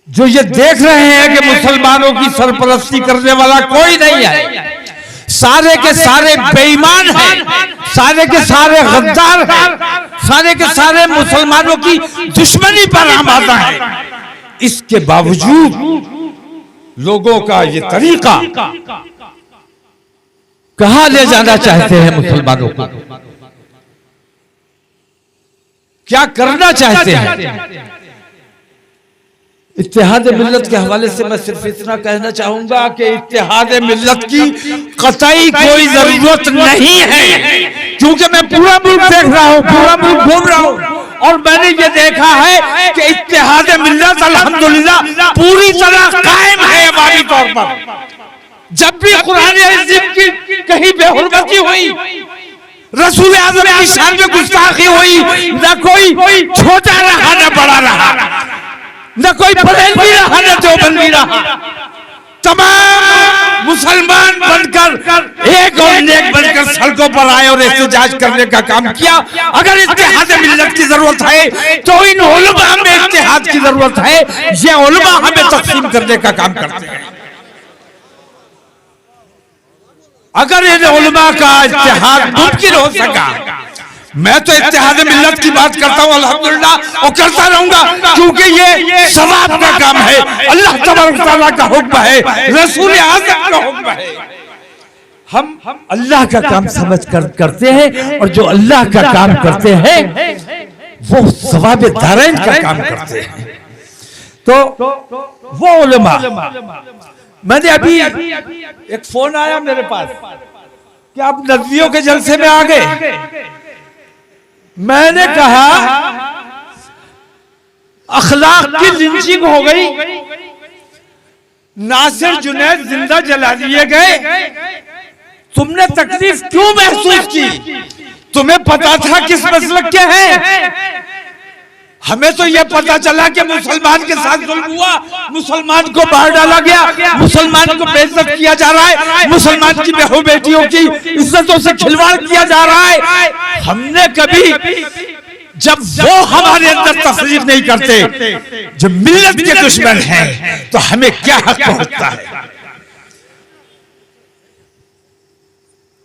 जो ये देख रहे हैं कि मुसलमानों की सरपरस्ती करने वाला कोई नहीं है, सारे के सारे बेईमान हैं, सारे के सारे गद्दार हैं, सारे के सारे मुसलमानों की दुश्मनी पर आमादा है। इसके बावजूद लोगों का ये तरीका कहां ले जाना चाहते हैं मुसलमानों को, क्या करना चाहते हैं। इत्तेहाद मिल्लत के हवाले से मैं सिर्फ इतना कहना चाहूंगा कि इत्तेहाद मिल्लत की कतई कोई जरूरत नहीं है, क्योंकि मैं पूरा मुल्क देख रहा हूं, पूरा मुल्क घूम रहा हूं और मैंने ये देखा है कि इत्तेहाद मिल्लत अल्हम्दुलिल्लाह पूरी तरह कायम है अवामी तौर पर। जब भी कुरान अज़ीम की कहीं बेहुरमती हुई, रसूल आज़म की शान में गुस्ताखी हुई, न कोई छोटा रहा न बड़ा रहा, न कोई बरेलवी रहा न देवबंदी रहा, तमाम मुसलमान बनकर एक और नेक बनकर सड़कों पर आए और एहतजाज करने का काम किया। अगर इत्तेहाद मिल्लत की जरूरत है तो इन उलमा में इत्तेहाद की जरूरत है। ये उलमा हमें तक़सीम करने का काम करते हैं। अगर इन उलमा का इत्तेहाद मुमकिन हो सका, मैं तो इत्तेहाद मिल्लत की बात करता हूं अल्हम्दुलिल्लाह और करता रहूंगा, क्योंकि ये सवाब का काम है, अल्लाह तबारक व तआला का हुक्म है, रसूल आज़म का हुक्म है। हम अल्लाह का काम समझ कर करते हैं और जो अल्लाह का काम करते हैं वो सवाब दारैन का काम करते हैं। तो वो उलमा, मैंने अभी एक फोन आया मेरे पास कि आप नजदियों के जलसे में आ गए। मैंने कहा अखलाक की लिंचिंग हो गई, नासिर जुनैद जिंदा जला दिए गए, तुमने तकलीफ क्यों महसूस की? तुम्हें पता था किस मसलक के हैं? हमें तो यह पता चला कि मुसलमान के साथ जुल्म हुआ, मुसलमान को बाहर डाला गया, मुसलमान को बेइज्जत किया जा रहा है, मुसलमान की बहू बेटियों की इज्जतों से खिलवाड़ किया जा रहा है। हमने कभी, जब वो हमारे अंदर तस्लीफ नहीं करते, जो मिल्लत के दुश्मन हैं, तो हमें क्या हक पहुंचता है?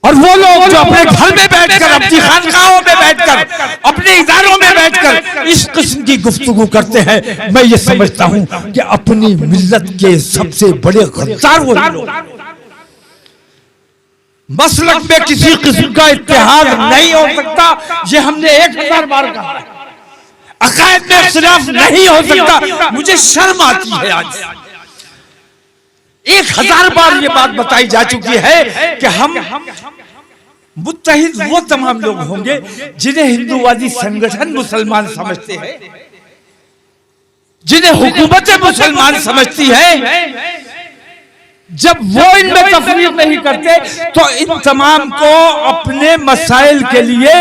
और वो लोग जो अपने घर में बैठकर, अपनी खानकाहों में बैठकर, अपने इदारों में बैठकर इस किस्म की गुफ्तगू करते हैं, मैं ये समझता हूं कि अपनी मिल्लत के सबसे बड़े गद्दार वो लोग। मसलक में किसी किस्म का इत्तेहाद नहीं हो सकता, ये हमने 1000 बार कहा है। अकायद में इख्तिलाफ नहीं हो सकता। मुझे शर्म आती है, आज 1000 बार ये बात बताई जा चुकी है कि हम मुत्तहिद वो तमाम लोग होंगे जिन्हें हिंदूवादी संगठन मुसलमान समझते हैं, जिन्हें हुकूमत मुसलमान समझती है। जब वो इनमें तफरीक नहीं करते तो इन तमाम को अपने मसाइल के लिए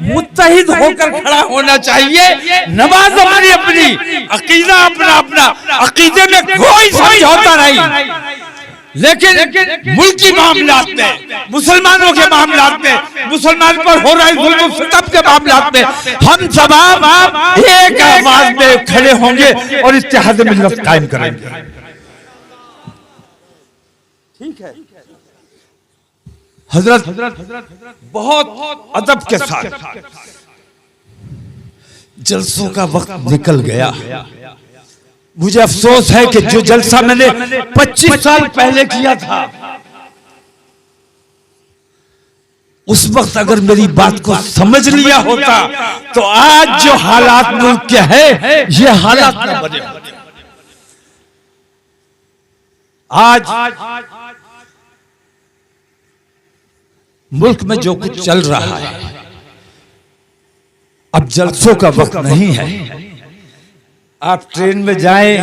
मुत्तहिद होकर खड़ा होना चाहिए। नमाज अपनी अपनी, अकीदा अपना अपना, अकीदे में कोई समझौता नहीं, लेकिन मुल्की मामलात में, मुसलमानों के मामलात में, मुसलमान पर हो रहे जुल्म सितम के मामलात में हम तमाम एक आवाज में खड़े होंगे और इत्तेहाद मिल्लत कायम करेंगे। ठीक है हजरत, बहुत अदब के साथ जलसों का वक्त निकल गया। मुझे अफसोस है कि जो जलसा मैंने 25 साल पहले किया था, उस वक्त अगर मेरी बात को समझ लिया होता तो आज जो हालात मुल्क के हैं ये हालात न बने होते। आज मुल्क में जो कुछ चल रहा है, अब जलसों का वक्त नहीं है। आप ट्रेन में जाएं,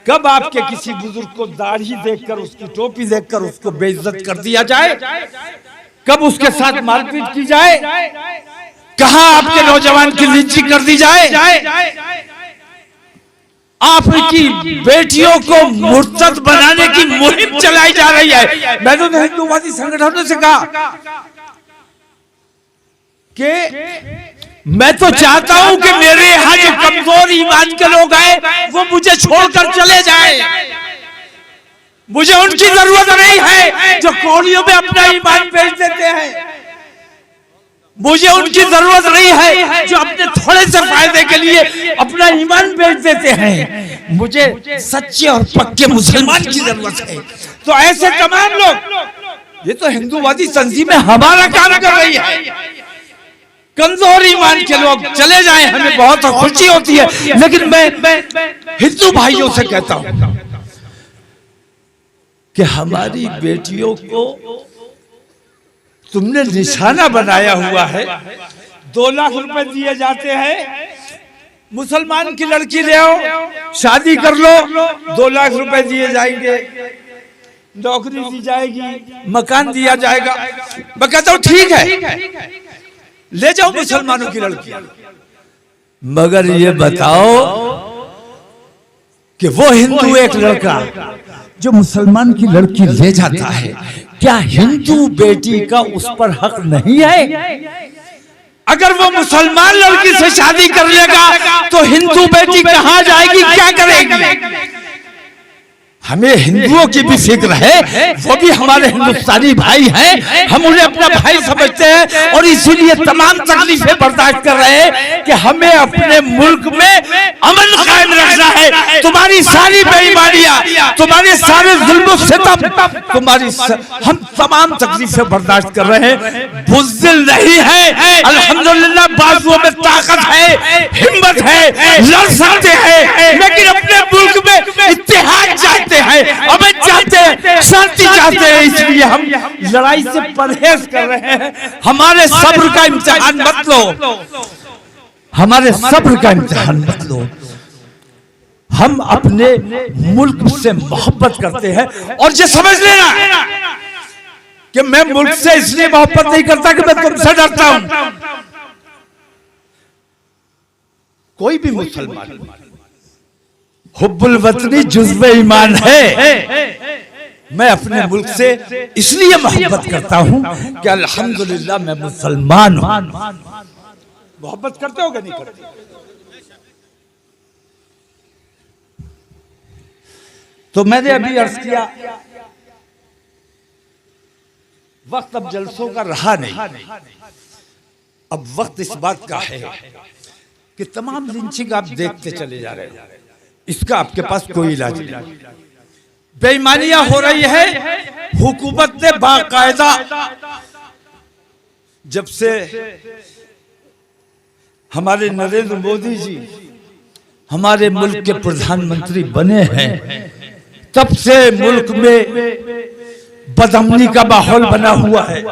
कब आपके किसी बुजुर्ग को दाढ़ी देखकर, उसकी टोपी देखकर उसको बेइज्जत कर दिया जाए? कब उसके साथ मारपीट की जाए? कहां आपके नौजवान की लिंचिंग कर दी जाए? आपकी बेटियों को मुर्तद बनाने की मुहिम चलाई जा रही है। मैंने तो हिंदूवादी संगठनों से कहा कि मैं तो चाहता हूं कि मेरे यहाँ जो कमजोर ईमान के लोग हैं वो मुझे छोड़कर चले जाएं। मुझे उनकी जरूरत नहीं है जो कौड़ियों में अपना ईमान बेच देते हैं। मुझे उनकी जरूरत नहीं है जो अपने थोड़े से फायदे के लिए अपना ईमान बेच देते हैं। मुझे सच्चे और पक्के मुसलमान की जरूरत है। तो ऐसे तमाम लोग, ये तो हिंदूवादी तंजीमें हमारा काम कर रही है। कमजोर ईमान के लोग चले जाएं, हमें बहुत खुशी होती है, लेकिन मैं हिंदू भाइयों से कहता हूं कि हमारी बेटियों को तुमने निशाना बनाया हुआ है। 2 लाख रुपए दिए जाते हैं, मुसलमान की लड़की ले आओ, शादी कर लो, 2 लाख रुपए दिए जाएंगे, नौकरी दी जाएगी, मकान दिया जाएगा। मैं कहता हूं ठीक है, ले जाओ मुसलमानों की लड़की। मगर ये बताओ कि वो हिंदू एक लड़का जो मुसलमान की लड़की ले जाता है, क्या हिंदू बेटी का उस पर हक नहीं है? अगर वो मुसलमान लड़की से शादी कर लेगा तो हिंदू बेटी कहां जाएगी, क्या करेगी? हमें हिंदुओं की भी फिक्र है, वो भी हमारे हिंदुस्तानी भाई हैं, हम उन्हें अपना भाई समझते हैं और इसीलिए तमाम तकलीफें बर्दाश्त कर रहे हैं कि हमें अपने मुल्क में अमन कायम रखना है। तुम्हारी सारी बेईमानियां, तुम्हारे सारे जुल्म सितम, हम तमाम तकलीफें बर्दाश्त कर रहे हैं। बुज़दिल नहीं है, अल्हम्दुलिल्लाह बाजुओं में ताकत है, हिम्मत है, लड़ सकते हैं, लेकिन अपने मुल्क में इत्तेहाद चाहते हैं, अमन चाहते हैं, शांति चाहते हैं। इसलिए हम लड़ाई से परहेज कर रहे हैं। हमारे सब्र का इम्तिहान मत लो, हमारे सब्र का इम्तिहान मत लो। हम अपने मुल्क से मोहब्बत करते हैं और ये समझ लेना कि मैं मुल्क से इसलिए मोहब्बत नहीं करता कि मैं तुमसे डरता हूं। कोई भी मुसलमान हुब्बुल वतनी जुज़्व ईमान है। मैं अपने मुल्क से इसलिए मोहब्बत करता हूं कि अल्हम्दुलिल्लाह मैं मुसलमान हूं। मोहब्बत करते हो कि नहीं करते? तो मैंने अभी अर्ज किया, वक्त अब जलसों का रहा नहीं। अब वक्त इस बात का है कि तमाम लिंचिंग आप देखते चले जा रहे हो, इसका आपके पास कोई इलाज नहीं। बेईमानियां हो रही है। हुकूमत ने बाकायदा जब से हमारे नरेंद्र मोदी जी हमारे मुल्क के प्रधानमंत्री बने हैं, तब से मुल्क में बदअमनी का माहौल बना हुआ है।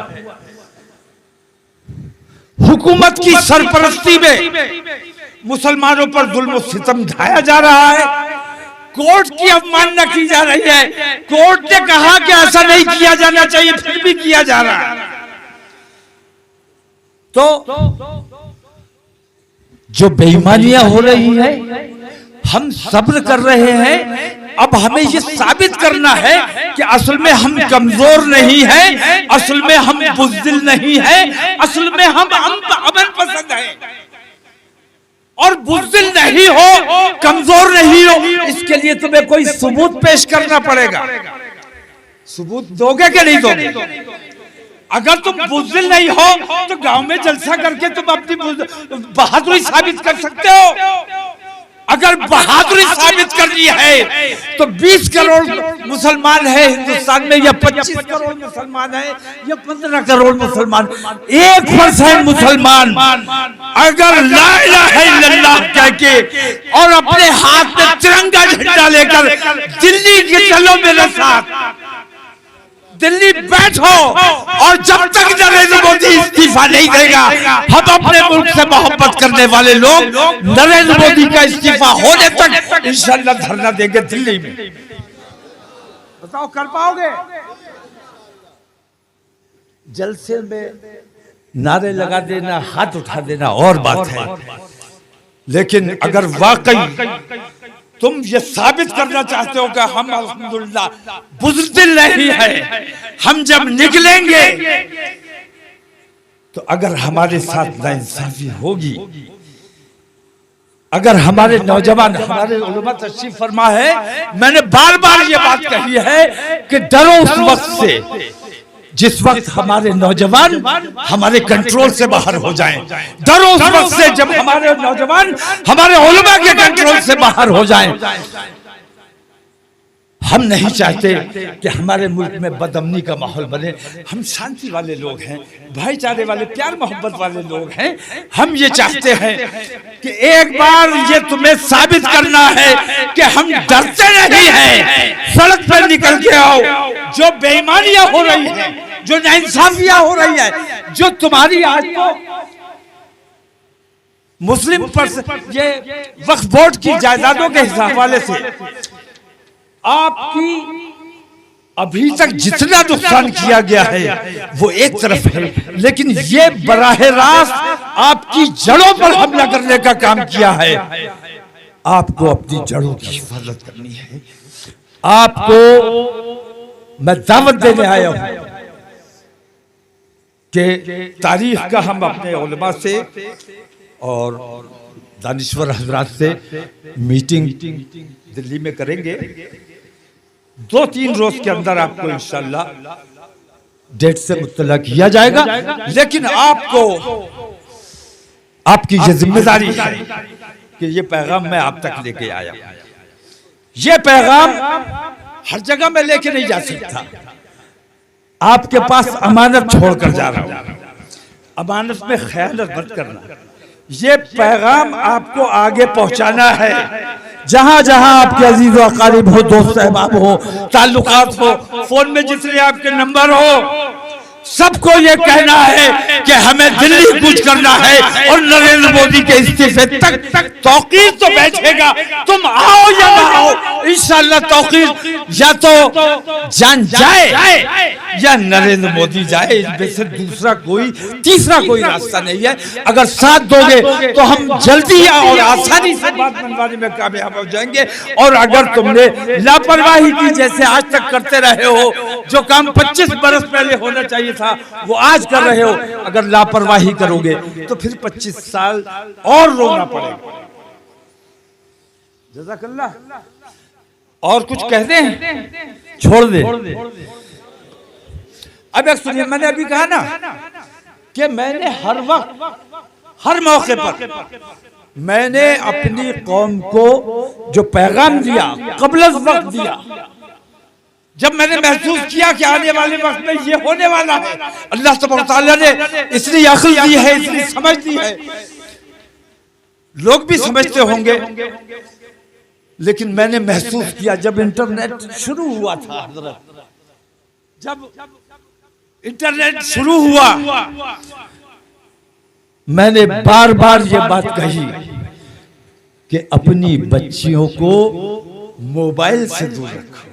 हुकूमत की सरपरस्ती में मुसलमानों पर जुल्म और सितम ढाया जा रहा है। कोर्ट की अवमानना की जा रही है। कोर्ट ने कहा कि ऐसा नहीं किया जाना चाहिए, फिर भी किया जा रहा है। तो जो बेईमानियां हो रही है, हम सब्र कर रहे हैं। अब हमें ये साबित करना है कि असल में हम कमजोर नहीं हैं, असल में हम बुज़दिल नहीं हैं, असल में हम अमन पसंद हैं। और बुज़दिल नहीं हो, कमजोर नहीं हो, इसके लिए तुम्हें कोई सबूत पेश करना पड़ेगा। सबूत दोगे कि नहीं दोगे? अगर तुम बुज़दिल नहीं हो तो गांव में जलसा करके तुम अपनी बहादुरी साबित कर सकते हो। अगर बहादुरी साबित करनी है तो 20 करोड़ मुसलमान है हिंदुस्तान में, या 25 करोड़ मुसलमान है, या 15 करोड़ मुसलमान, 1% मुसलमान अगर ला इलाहा इल्लल्लाह कह के और अपने हाथ में तिरंगा झंडा लेकर दिल्ली के चलो मेरे साथ, दिल्ली बैठो, और जब तक नरेंद्र मोदी इस्तीफा नहीं देगा, हम अपने मुल्क से मोहब्बत करने वाले लोग नरेंद्र मोदी का इस्तीफा होने तक इंशाअल्लाह धरना देंगे दिल्ली में। बताओ कर पाओगे? जलसे में नारे लगा देना, हाथ उठा देना और बात है, लेकिन अगर वाकई तुम ये साबित करना चाहते हो कि हम अल्हम्दुलिल्लाह बुज़दिल नहीं है, हम जब निकलेंगे तो अगर हमारे साथ नाइंसाफी होगी, अगर हमारे नौजवान, हमारे उलमा तशरीफ फरमा है, मैंने बार बार ये बात कही है कि डरो उस वक्त से जिस वक्त हमारे नौजवान हमारे कंट्रोल से बाहर हो जाएं। डरो उस वक्त से जब हमारे नौजवान हमारे उलमा के कंट्रोल से बाहर हो जाएं। हम नहीं चाहते कि हमारे मुल्क में बदअमनी का माहौल बने। हम शांति वाले लोग हैं, भाईचारे वाले, प्यार मोहब्बत वाले लोग हैं। हम ये चाहते हैं कि एक बार ये तुम्हें साबित करना है कि हम डरते नहीं हैं। सड़क पर निकल के आओ। जो बेईमानियां हो रही हैं, जो नाइंसाफियां हो रही है, जो तुम्हारी आज तो मुस्लिम पर ये वक्फ बोर्ड की जायदादों के हवाले से आपकी अभी तक जितना नुकसान किया गया है वो एक तरफ है, लेकिन ये बराह रास्त आपकी जड़ों पर हमला करने का काम किया है। आपको अपनी जड़ों की हिफाजत करनी है। आपको मैं दावत देने आया हूं कि तारीख का हम अपने उलमा से और दानिश्वर हजरात से मीटिंग दिल्ली में करेंगे। 2-3 रोज के अंदर आपको इंशाअल्लाह डेट से मुत्तला किया जाएगा। लेकिन आपको आपकी ये जिम्मेदारी है कि ये पैगाम मैं आप तक लेके आया। ये पैगाम हर जगह में लेके नहीं जा सकता। आपके पास अमानत छोड़कर जा रहा हूं। अमानत में खयानत मत करना। ये पैगाम आपको आगे पहुंचाना है। जहां जहां आपके अजीज व अकारीब हो, दोस्त अहबाब हो, ताल्लुकात हो, फोन में जितने आपके नंबर हो, सबको ये कहना है कि हमें दिल्ली कूच करना है और नरेंद्र मोदी के इस्तीफे तक तौकीर तो बैठेगा। तुम आओ या ना आओ, इंशाअल्लाह तौकीर या तो जान जाए या नरेंद्र मोदी जाए। इसमें से दूसरा कोई तीसरा कोई रास्ता नहीं है। अगर साथ दोगे तो हम जल्दी और आसानी से बात मनवाने में कामयाब हो जाएंगे। और अगर तुमने लापरवाही की, जैसे आज तक करते रहे हो, जो काम 25 बरस पहले होना चाहिए था वो आज कर रहे हो, अगर लापरवाही करोगे तो फिर 25 साल और रोना पड़ेगा। जज़ाकल्लाह। और कुछ कह दें? छोड़ दे। अब एक सुनिए, मैंने अभी कहा ना कि मैंने हर वक्त हर मौके पर मैंने अपनी कौम को जो पैगाम दिया क़ब्ल वक्त दिया। जब मैंने महसूस किया कि आने वाले वक्त में ये होने वाला है, अल्लाह तबारक तआला ने इतनी अक्ल दी है, इतनी समझ दी है। लोग भी समझते होंगे, लेकिन मैंने महसूस किया जब इंटरनेट शुरू हुआ था, जब इंटरनेट शुरू हुआ, मैंने बार बार ये बात कही कि अपनी बच्चियों को मोबाइल से दूर रखो।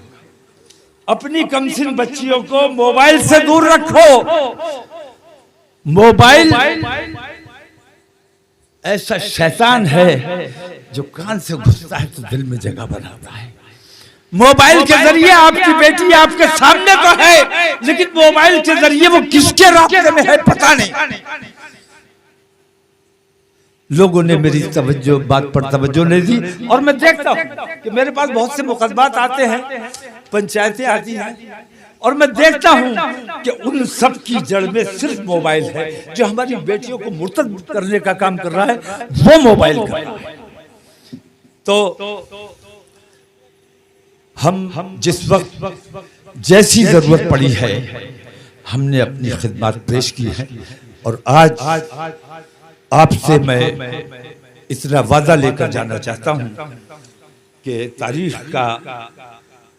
अपनी कमसिन बच्चियों को मोबाइल से दूर रखो। मोबाइल ऐसा शैतान है जो कान से घुसता है तो दिल में जगह बनाता है। मोबाइल के जरिए आपकी बेटी आपके सामने तो है, लेकिन मोबाइल के जरिए वो किसके रास्ते में है पता नहीं। लोगों ने मेरी तवज्जो बात पर तवज्जो नहीं दी। और मैं देखता हूं कि मेरे पास बहुत से मुकदमात आते हैं, पंचायतें आती हैं, और मैं देखता हूं कि उन सब की जड़ में सिर्फ मोबाइल है। जो हमारी बेटियों को मुर्तद करने का काम कर रहा है वो मोबाइल कर रहा है। तो हम जिस वक्त जैसी जरूरत पड़ी है हमने अपनी खिदमत पेश की है। और आज आपसे मैं इतना वादा लेकर जाना चाहता हूं कि तारीख का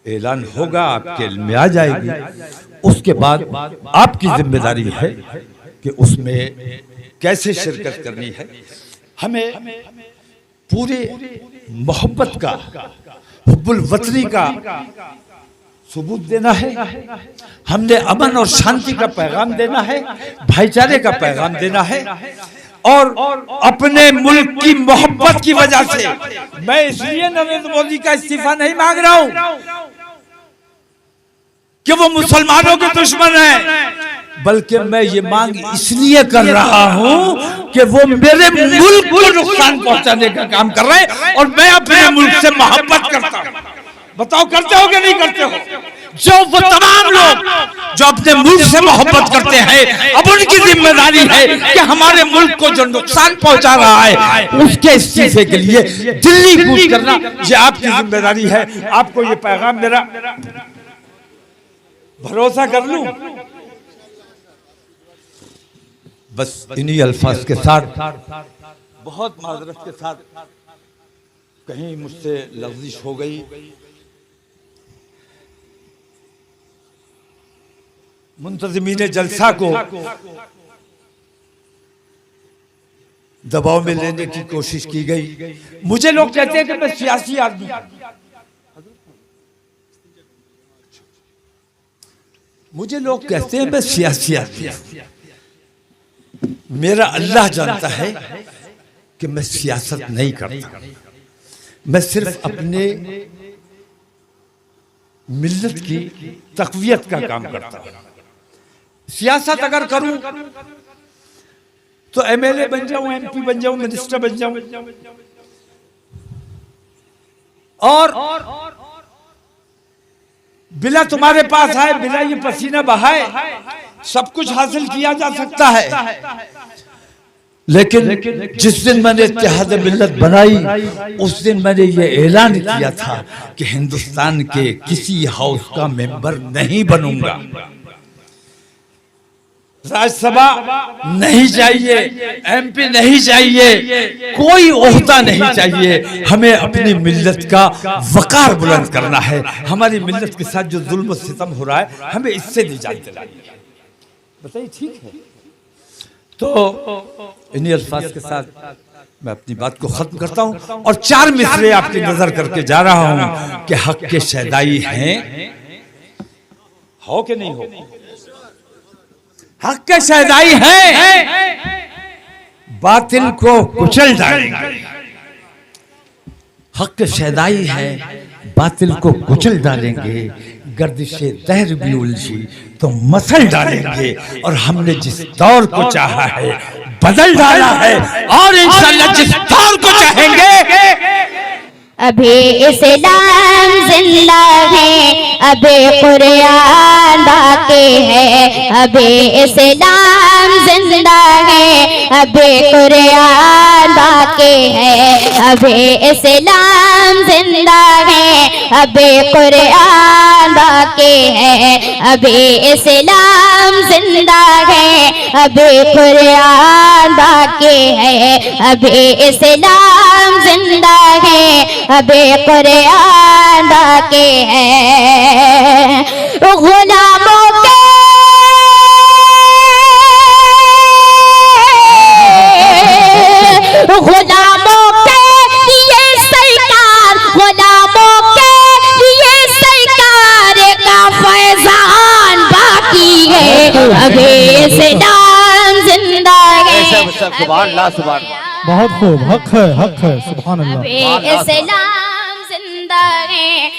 ऐलान होगा, आपके इल्म में आ जाएगी। उसके बाद आपकी जिम्मेदारी है कि उसमें कैसे शिरकत करनी है। हमें पूरे मोहब्बत का, हुब्बुल वतनी का सबूत देना है। हमने अमन और शांति का पैगाम देना है, भाईचारे का पैगाम देना है। और अपने मुल्क की मोहब्बत की वजह से मैं इसलिए नरेंद्र मोदी का इस्तीफा नहीं मांग रहा हूं कि वो मुसलमानों के दुश्मन हैं। बल्कि मैं ये मांग इसलिए कर रहा हूं कि वो मेरे मुल्क को नुकसान पहुंचाने का काम कर रहे हैं और मैं अपने मुल्क से मोहब्बत करता हूं। बताओ करते हो कि नहीं करते हो? जो वो तमाम लोग जो अपने मुल्क से मोहब्बत करते हैं, अब उनकी जिम्मेदारी है कि हमारे मुल्क को जो नुकसान पहुंचा रहा है उसके इस्तीफे के लिए दिल्ली कूच करना, ये आपकी जिम्मेदारी है। आपको ये पैगाम मेरा भरोसा कर लूं। बस इन्हीं अल्फाज के साथ, बहुत माजरत के साथ, कहीं मुझसे लफ्जिश हो गई, मुंतज़िमीन जलसा को दबाव में लेने की कोशिश की गई। मुझे लोग कहते हैं कि मैं सियासी आदमी, मुझे लोग कहते हैं मैं सियासी आदमी। मेरा अल्लाह जानता है कि मैं सियासत नहीं करता, मैं सिर्फ अपने मिल्लत की तक़वियत का काम करता हूं। सियासत अगर करूं तो एमएलए बन जाऊं, एमपी बन जाऊं, मिनिस्टर बन जाऊं और बिना तुम्हारे पास आए, बिना ये पसीना बहाए सब कुछ हासिल किया जा सकता है। लेकिन जिस दिन मैंने इत्तेहाद मिल्लत बनाई उस दिन मैंने ये ऐलान किया था कि हिंदुस्तान के किसी हाउस का मेंबर नहीं बनूंगा। राज्यसभा नहीं चाहिए, एमपी नहीं चाहिए, कोई ओहदा नहीं चाहिए। हमें अपनी मिल्लत का वकार बुलंद करना है। हमारी मिल्लत के साथ जो जुल्म सितम हो रहा है हमें इससे निजात दिलानी है। बताइए ठीक है? तो इन्हीं अल्फाज के साथ मैं अपनी बात को खत्म करता हूं और 4 मिसरे आपकी नजर करके जा रहा हूं कि हक के शहदाई हैं, हो कि नहीं हो? हक के शहदाई हैं, बातिल को कुचल डालेंगे। हक के शहदाई है, बातिल को कुचल डालेंगे। गर्दिशे दहर भी उलझी तो मसल डालेंगे और हमने जिस दौर को चाहा है बदल डाला है और इंशाअल्लाह जिस दौर को चाहेंगे। अभी इस्लाम जिंदा है, अभी कुरान बाकी है। अभी इस्लाम जिंदा है, अभी कुरान बाकी है। अभी इस्लाम जिंदा है, अभी कुरान बाकी है। अभी इस्लाम जिंदा है, अभी कुरान बाकी है। अभी इस्लाम जिंदा है, अभी कुरान बाकी है। गुलामों के लिए सरकार, गुलामों के लिए सरकार का फैजान बाकी है। अभी इस्लाम जिंदा है। बहुत खूब, हक है, सुभान अल्लाह। अभी इस्लाम जिंदा है,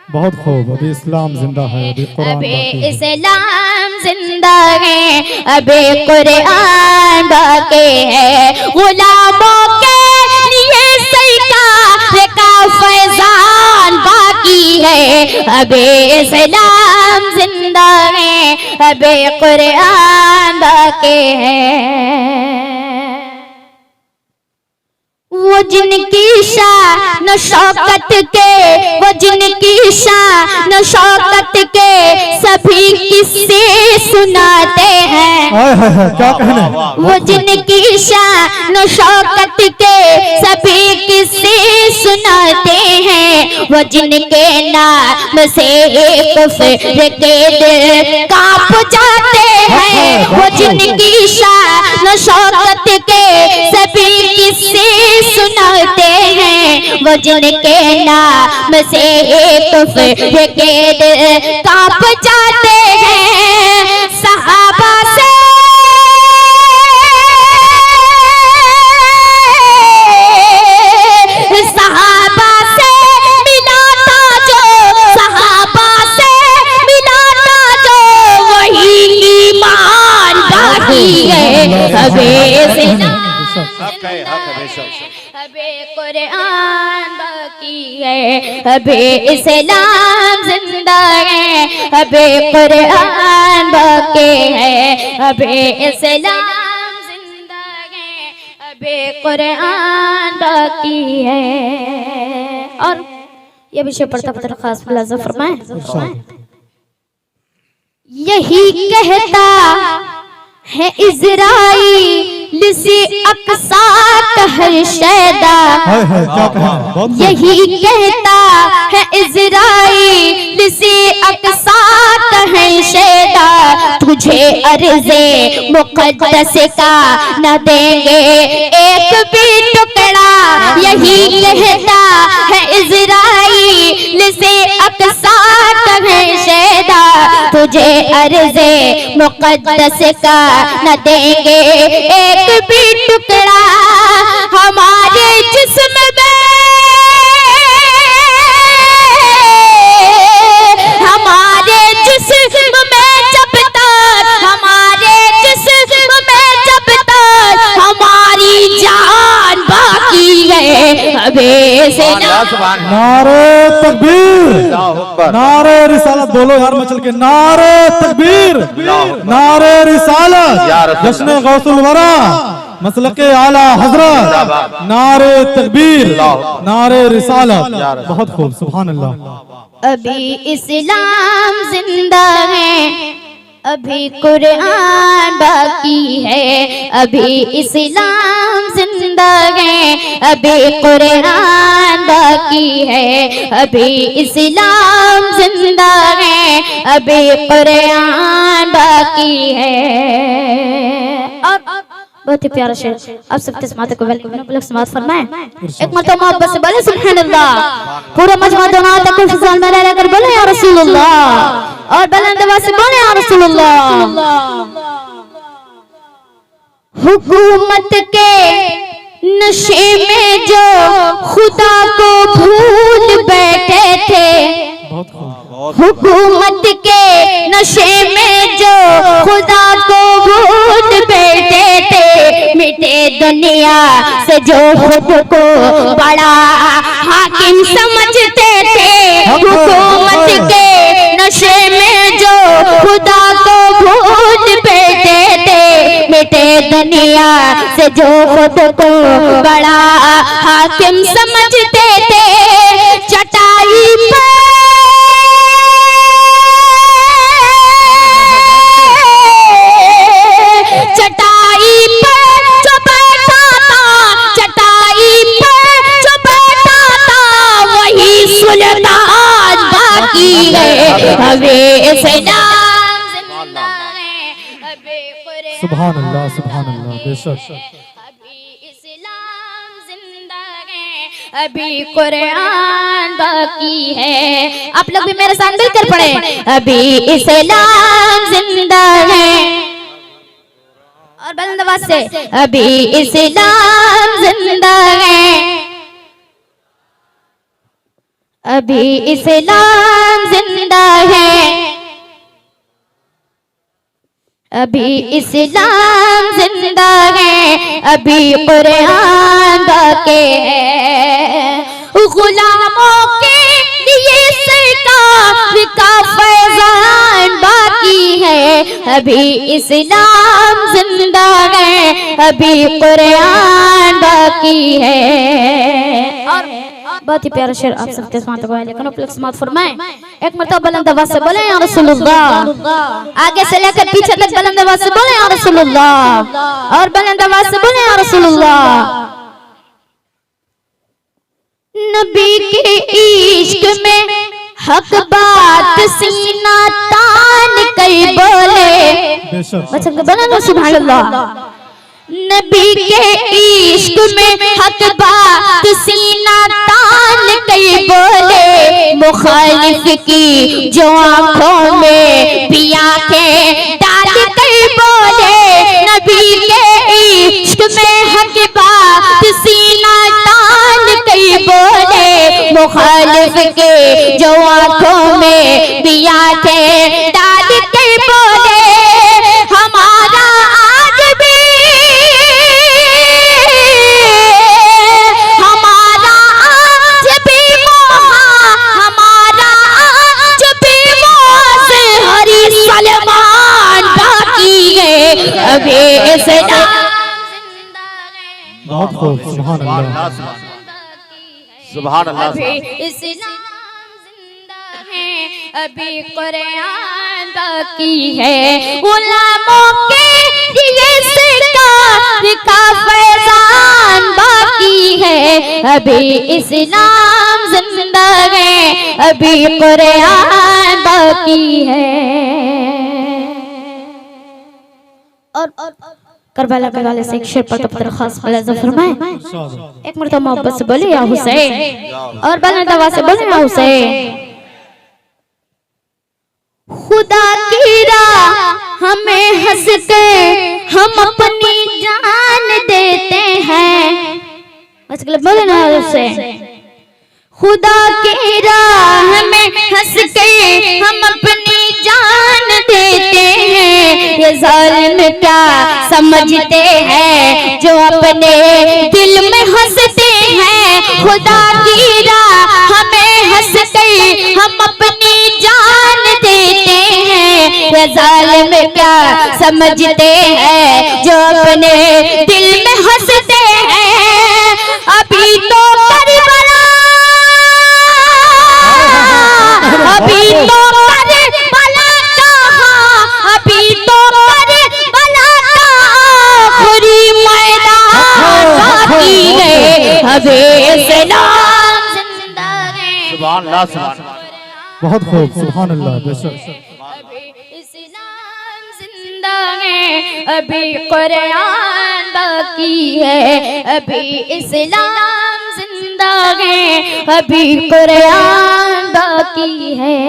बहुत खूब। अभी इस्लाम जिंदा है, अभी कुरान अभी बाकी है। इस्लाम जिंदा है, अभी कुरान बाकी है। गुलामों के लिए सरकार का फैजान बाकी है। अभी इस्लाम जिंदा है, अभी कुरान बाकी है। वो जिनकी शान शौकत के, वो जिनकी शान शौकत के सभी किस्से सुनाते हैं। क्या कहने? वो जिनकी शान शौकत के सभी किस्से सुनाते हैं। वो जिनके नाम से एक फिर के दिल कांप जाते हैं। वो जिनकी शान शौकत के सभी किस्से सुनाते हैं। वो जिनके नाम से एक फिर के दिल कांप जाते हैं। सहाबा से मिला था जो, सहाबा से मिला था जो, वही अभी इस्लाम जिंदा है, अभी कुरान बाकी है, अभी इस्लाम जिंदा है, अभी कुरान बाकी है। और ये विषय पढ़ता पढ़ता खास मुलाज़ा फरमाए। यही कहता है इज़राइल से अक्सा कहर शैदा, यही कहता है इज़राइल से अक्सा कहर शैदा, तुझे अर्ज़े मुक़द्दस का न देंगे एक भी टुकड़ा। यही कहता है इज़राइल से अक्सा कहर शैदा, तुझे अर्ज़े मुक़द्दस का न देंगे एक भी टुकड़ा। हमारे जिस्म में, हमारे जिस्म में जब तक, हमारे जिस्म में जब तक हमारी जान बाकी है, अबे से नारे तकबीर, नारे रिसालत बोलो यार मचल के, नारे तकबीर, नारे रिसालत, जश्न गौसुल वरा, मसलके आला हजरत, नारे तकबीर, नारे रिसालत। बहुत खूब, सुभान अल्लाह। अभी इस्लाम जिंदा है, अभी कुरान बाकी है, अभी इस्लाम जिंदा है, अभी कुरान बाकी है, अभी इस्लाम जिंदा है, अभी कुरान बाकी है। और बहुत ही प्यारा शेर, आप सबके समात को वेलकम समात फरमाएं। एक मरतबा आप बस बोले सुभान अल्लाह, पूरा मजमा दोनों तक फिजाल में रहकर बोले या रसूल अल्लाह, और बुलंद आवाज से बोले या रसूल अल्लाह। हुकूमत के नशे में जो खुदा को भूल बैठे थे, हुकूमत के नशे में जो खुदा को भूल बैठे थे, मिटे दुनिया से जो खुद को बड़ा हाकिम समझते थे। हुकूमत के नशे में जो खुदा को भूल बैठे थे, मिटे दुनिया से जो खुद को बड़ा हाकिम समझते थे। चटाई पर सुभान अल्लाह, सुभान अल्लाह, बेशक। अभी इस्लाम जिंदा है, अभी कुरान बाकी है। आप लोग भी मेरे साथ मिलकर पढ़े, अभी इस्लाम जिंदा है, और बुलंद आवाज से अभी इस्लाम जिंदा है, अभी इस्लाम जिंदा है, अभी इस्लाम जिंदा है, अभी कुरान बाकी है। गुलामों के लिए सरकार का फैजान बाकी है, अभी इस्लाम जिंदा है, अभी कुरान बाकी है। और बहुत ही प्यारा शेर आप सबके साथ हुआ है, लेकिन आप लोग समात फरमाएं। एक मरतबा बुलंद आवाज से बोले या रसूलुल्लाह, आगे से लेकर पीछे तक बुलंद आवाज से बोले या रसूलुल्लाह, और बुलंद आवाज से बोले या रसूलुल्लाह। नबी के इश्क में हक बात सीना तान कर बोले, बना सुभान अल्लाह। नबी के इश्क में हक बात सीना तान कर बोले, मुखालिफ की जो आंखों में भी आंखें डाल कर बोले। नबी के इश्क में हक बात सीना तान कर बोले, मुखालिफ के जो आंखों में भी आंखें डाल कर बोले। हमारा आज भी, हमारा आज भी अभी इस्लाम बहुत खूब, सुभान अल्लाह, सुभान अल्लाह। अभी इस्लाम जिंदा है, अभी कुरान बाकी है, गुलामों के लिए सरकार का फैजान बाकी है। अभी इस्लाम जिंदा है, अभी कुरान बाकी है। और करबला के वाले से एक शेर पर दरख्वास्त फरमाए, एक मरतबा मोहब्बत से बोले या हुसैन, और बुलंद आवाज से बोले या हुसैन। खुदा की राह हमें हंस के हम अपनी जान देते हैं, बोले ना हुसैन। खुदा की राह में हंस के हम अपनी जान देते हैं, ये जालिम क्या समझते हैं जो अपने दिल में हंसते हैं। खुदा की राह हमें हंस के हम अपनी जान देते हैं, ये जालिम क्या समझते हैं जो अपने दिल में हंसते हैं। अभी तो करबला, अभी तो करबला कहाँ, अभी तो करबला का आखिरी मैदान बाकी है। अभी इस्लाम जिंदा है, सुभान अल्लाह, सुभान अल्लाह। बहुत खूब, सुभान अल्लाह, बेशक। अभी इस्लाम जिंदा है, अभी कुरान बाकी है। अभी इस्लाम जिंदा है, अभी कुरान बाकी है।